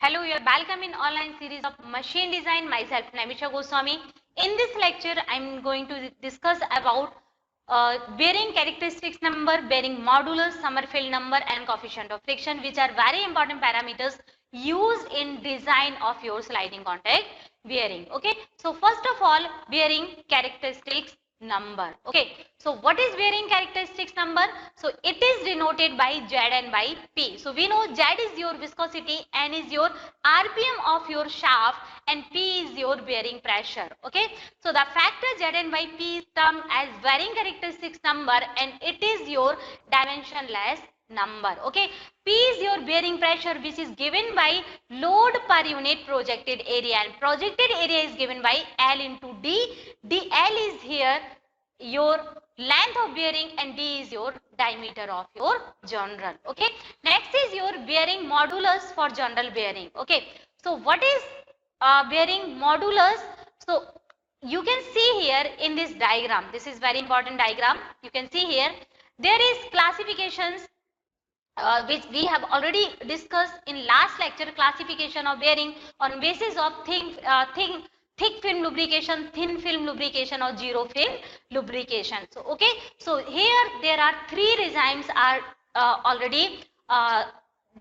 Hello, you are welcome in online series of machine design. Myself, Namisha Goswami. In this lecture, I am going to discuss about bearing characteristics number, bearing modulus, Sommerfeld number, and coefficient of friction, which are very important parameters used in design of your sliding contact bearing. Okay. So first of all, bearing characteristics number. Okay. So what is bearing characteristics number? So it is denoted by Z and by P. So we know Z is your viscosity, N is your RPM of your shaft, and P is your bearing pressure. Okay. So the factor Z and by P is termed as bearing characteristics number, and it is your dimensionless number. Okay. P is your bearing pressure, which is given by load per unit projected area, and projected area is given by L into D. DL is here your length of bearing, and D is your diameter of your journal. Okay. Next is your bearing modulus for journal bearing. Okay. So what is bearing modulus? So you can see here in this diagram. This is very important diagram. You can see here there is classifications which we have already discussed in last lecture. Classification of bearing on basis of thick film lubrication, thin film lubrication, or zero film lubrication. So okay, so here there are three regimes are already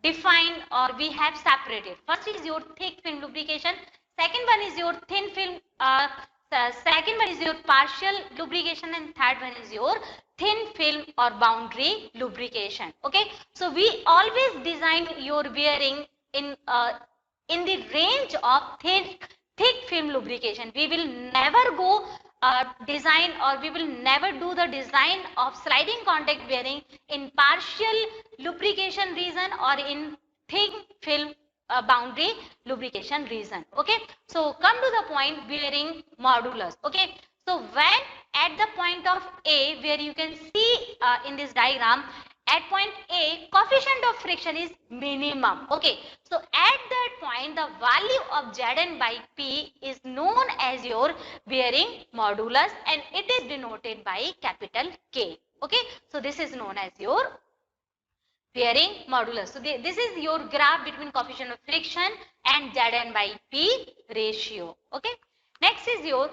defined, or we have separated. First is your thick film lubrication, second one is your thin film, the second one is your partial lubrication, and third one is your thin film or boundary lubrication. Okay, so we always design your bearing in the range of thick film lubrication. We will never go design, or we will never do the design of sliding contact bearing in partial lubrication region or in thin film boundary lubrication region. Okay, so come to the point, bearing modulus. Okay, so when at the point of A, where you can see in this diagram, at point A, coefficient of friction is minimum. Okay, so at that point, the value of Zn by P is known as your bearing modulus, and it is denoted by capital K. Okay, so this is known as your bearing modulus. So this is your graph between coefficient of friction and Zn by P ratio. Okay, next is your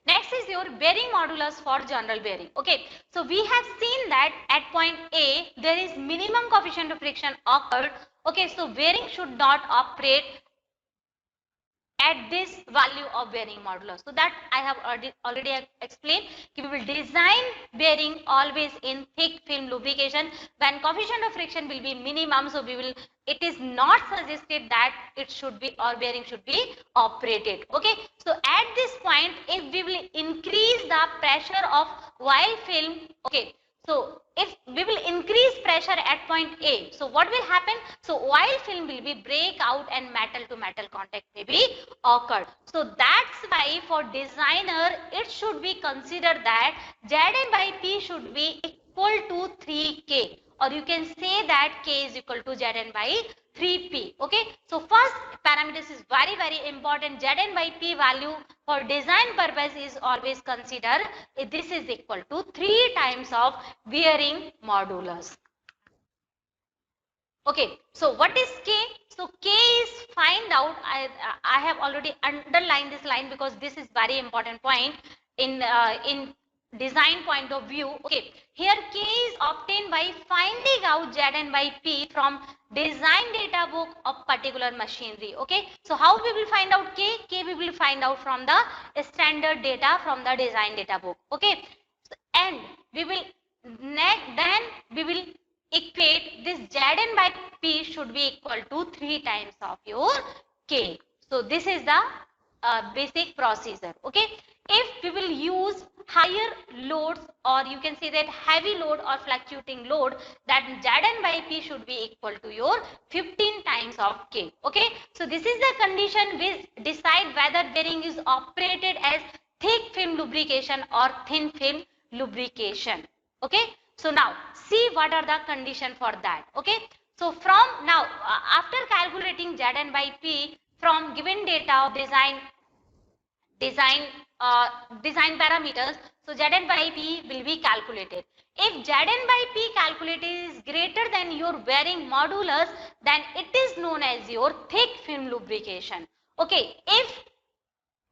next is your bearing modulus for journal bearing. Okay, so we have seen that at point A there is minimum coefficient of friction occurred. Okay, so bearing should not operate at this value of bearing modulus. So that I have already explained. We will design bearing always in thick film lubrication when coefficient of friction will be minimum. So we will, it is not suggested that it should be, or bearing should be operated. Okay, so at this point, if we will increase the pressure of oil film, okay, so if we will increase pressure at point A, so what will happen? So oil film will be break out and metal to metal contact may be occurred. So that's why for designer it should be considered that Zn by P should be equal to 3K, or you can say that K is equal to Zn by 3P. Okay, so first parameters is very important. Zn by P value for design purpose is always considered this is equal to 3 times of bearing modulus. Okay, so what is K? So K is find out. I have already underlined this line because this is very important point in design point of view. Okay, here K is obtained by finding out Zn by P from design data book of particular machinery. Okay, so how we will find out K? K we will find out from the standard data from the design data book. Okay, and we will then we will equate this Zn by P should be equal to 3 times of your K. So this is the basic procedure. Okay, if we will use higher loads, or you can say that heavy load or fluctuating load, that Zn by P should be equal to your 15 times of K. Okay, so this is the condition which decide whether bearing is operated as thick film lubrication or thin film lubrication. Okay, so now see what are the condition for that. Okay, so from now after calculating Zn by P from given data of design parameters, so Zn by P will be calculated. If Zn by P calculated is greater than your bearing modulus, then it is known as your thick film lubrication. Okay, if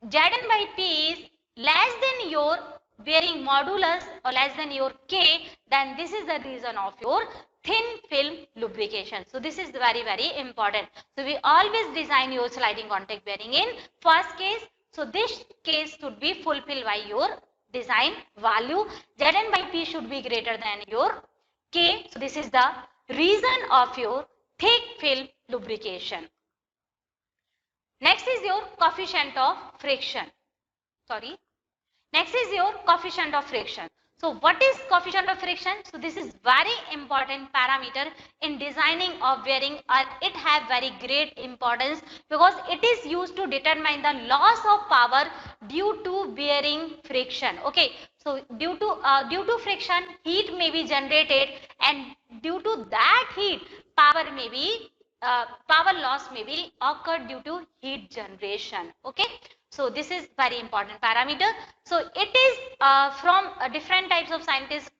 Zn by P is less than your bearing modulus or less than your K, then this is the reason of your thin film lubrication. So this is very important. So we always design your sliding contact bearing in first case. So this case should be fulfilled by your design value. Zn by P should be greater than your K. So this is the reason of your thick film lubrication. Next is your coefficient of friction. Next is your coefficient of friction. So what is coefficient of friction? So this is very important parameter in designing of bearing, and it have very great importance because it is used to determine the loss of power due to bearing friction. Okay, so due to friction, heat may be generated, and due to that heat, power loss may be occurred due to heat generation. Okay. So this is very important parameter. So it is from different types of scientists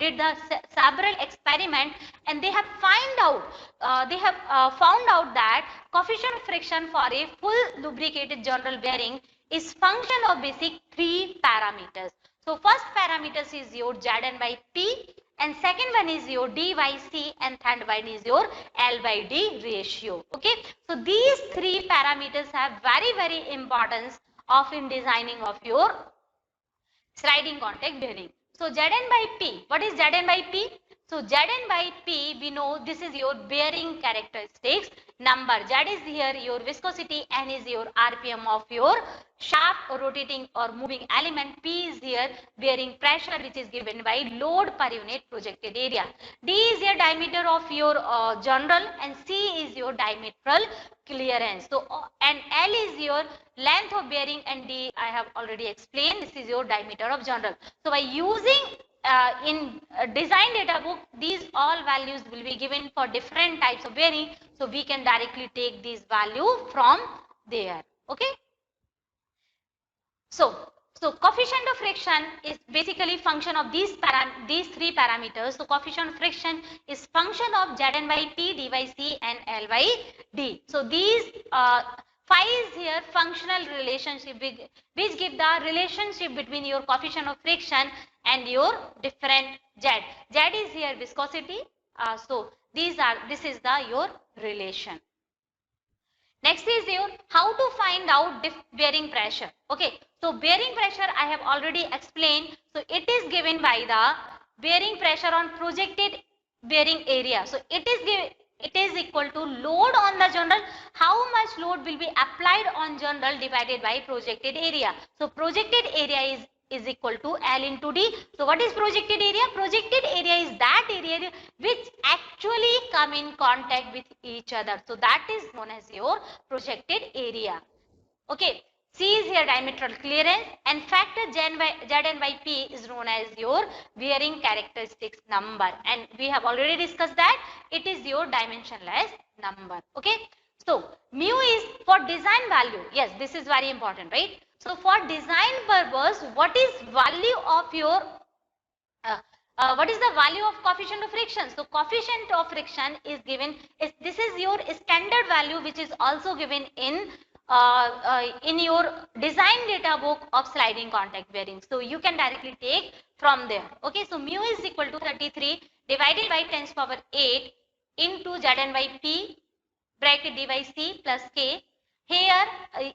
did the several experiment, and they have found out that coefficient of friction for a full lubricated general bearing is function of basic three parameters. So first parameters is your Zn by P, and second one is your D by C, and third one is your L by D ratio. Okay, so these three parameters have very importance of in designing of your sliding contact bearing. So Zn by P, what is Zn by P? So Zn by P, we know this is your bearing characteristics number. Z is here your viscosity, N is your RPM of your shaft or rotating or moving element, P is here bearing pressure which is given by load per unit projected area, D is your diameter of your general, and C is your diametral clearance. So and L is your length of bearing, and D I have already explained, this is your diameter of general. So by using in design data book, these all values will be given for different types of bearing, so we can directly take these value from there. Okay. So coefficient of friction is basically function of these three parameters. So coefficient of friction is function of Zn by P, D by C, and L by D. So these phi is here functional relationship which give the relationship between your coefficient of friction and your different Z. Z is here viscosity. So this is your relation. Next is your how to find out bearing pressure. Okay, so bearing pressure I have already explained. So it is given by the bearing pressure on projected bearing area. So it is equal to load on the journal. How much load will be applied on journal divided by projected area. So projected area is equal to L into D. So what is projected area? Projected area is that area which actually come in contact with each other. So that is known as your projected area. Okay. C is here diametral clearance, and factor Zn by P is known as your bearing characteristics number, and we have already discussed that it is your dimensionless number. Okay. So mu is for design value. Yes, this is very important, right? So for design purpose, what is value of your what is the value of coefficient of friction? So coefficient of friction is given, this is your standard value which is also given in your design data book of sliding contact bearing. So you can directly take from there. Okay, so mu is equal to 33 divided by 10 to the power 8 into Zn by P bracket D by C plus K. Here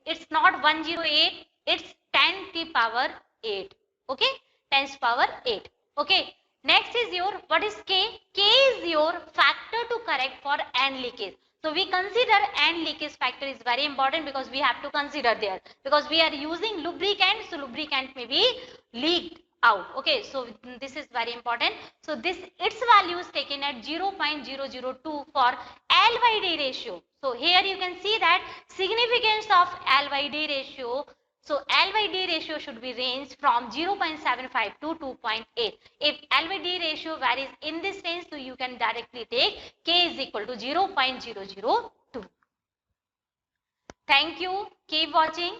it's not 108, it's 10 to the power 8. Okay, 10 to the power 8. Okay. Next is your, what is K? K is your factor to correct for end leakage. So we consider end leakage factor is very important because we have to consider there, because we are using lubricant, so lubricant may be leaked out. Okay, so this is very important. So its value is taken at 0.002 for L by D ratio. So here you can see that significance of L by D ratio. So L by D ratio should be ranged from 0.75 to 2.8. If L by D ratio varies in this range, so you can directly take K is equal to 0.002. Thank you. Keep watching.